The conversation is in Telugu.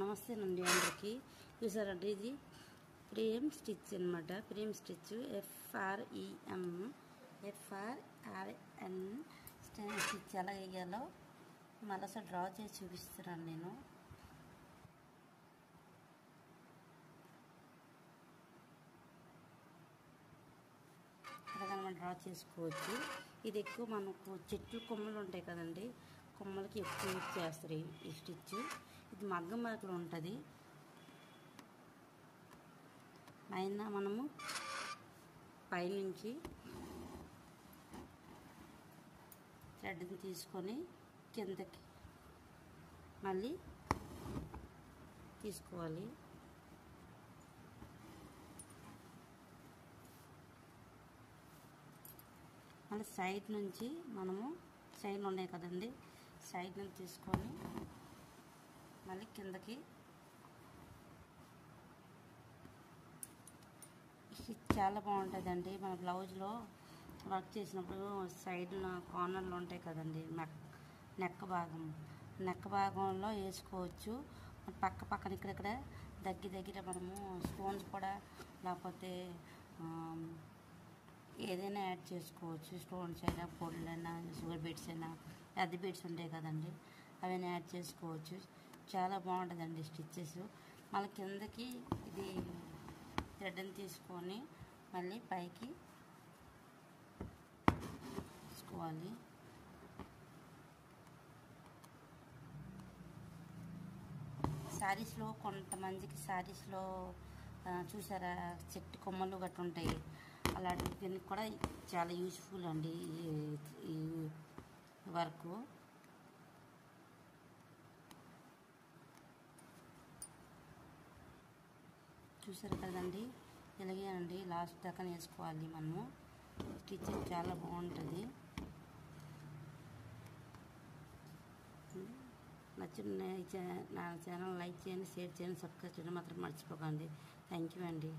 నమస్తే అండి అందరికీ. చూసారండి, ఇది ఫ్రేమ్ స్టిచ్ అనమాట. ఫ్రేమ్ స్టిచ్ FREM స్టిచ్ ఎలా వేయాలో మళ్ళీ డ్రా చేసి చూపిస్తున్నాను నేను. అలాగే మనం డ్రా చేసుకోవచ్చు. ఇది ఎక్కువ మనకు చెట్లు కొమ్మలు ఉంటాయి కదండి, కొమ్మలకి ఎక్కువ యూజ్ చేస్తారు ఈ స్టిచ్. ఇది మగ్గం వర్క్లో ఉంటుంది. అయినా మనము పైనుంచి థ్రెడ్ని తీసుకొని కిందకి మళ్ళీ తీసుకోవాలి. మళ్ళీ సైడ్ నుంచి మనము సైడ్ ఉన్నాయి కదండి, సైడ్ నుంచి తీసుకొని మళ్ళీ కిందకి చాలా బాగుంటుందండి. మన బ్లౌజ్లో వర్క్ చేసినప్పుడు సైడ్న కార్నర్లు ఉంటాయి కదండి, నెక్ భాగంలో వేసుకోవచ్చు. పక్కన ఇక్కడెక్కడ దగ్గర మనము స్టోన్స్ కూడా లేకపోతే ఏదైనా యాడ్ చేసుకోవచ్చు. స్టోన్స్ అయినా, పొడులైనా, షుగర్ బీడ్స్ అయినా, పెద్ద బీడ్స్ ఉంటాయి కదండి, అవన్నీ యాడ్ చేసుకోవచ్చు. చాలా బాగుంటుందండి స్టిచ్చెస్. మళ్ళీ కిందకి ఇది థ్రెడ్ని తీసుకొని మళ్ళీ పైకి తీసుకోవాలి. శారీస్లో కొంతమందికి శారీస్లో చూసారా చెట్టు కొమ్మలు గట్టు ఉంటాయి, అలాంటివి కూడా చాలా యూజ్ఫుల్ అండి ఈ వర్క్. చూసారు కదండి, ఇలాగే అండి లాస్ట్ దాకా వేసుకోవాలి మనము. స్టిచ్చింగ్ చాలా బాగుంటుంది. నచ్చిన నా ఛానల్ లైక్ చేయండి, షేర్ చేయండి, సబ్స్క్రైబ్ చేయడం మాత్రం మర్చిపోకండి. థ్యాంక్ యూ అండి.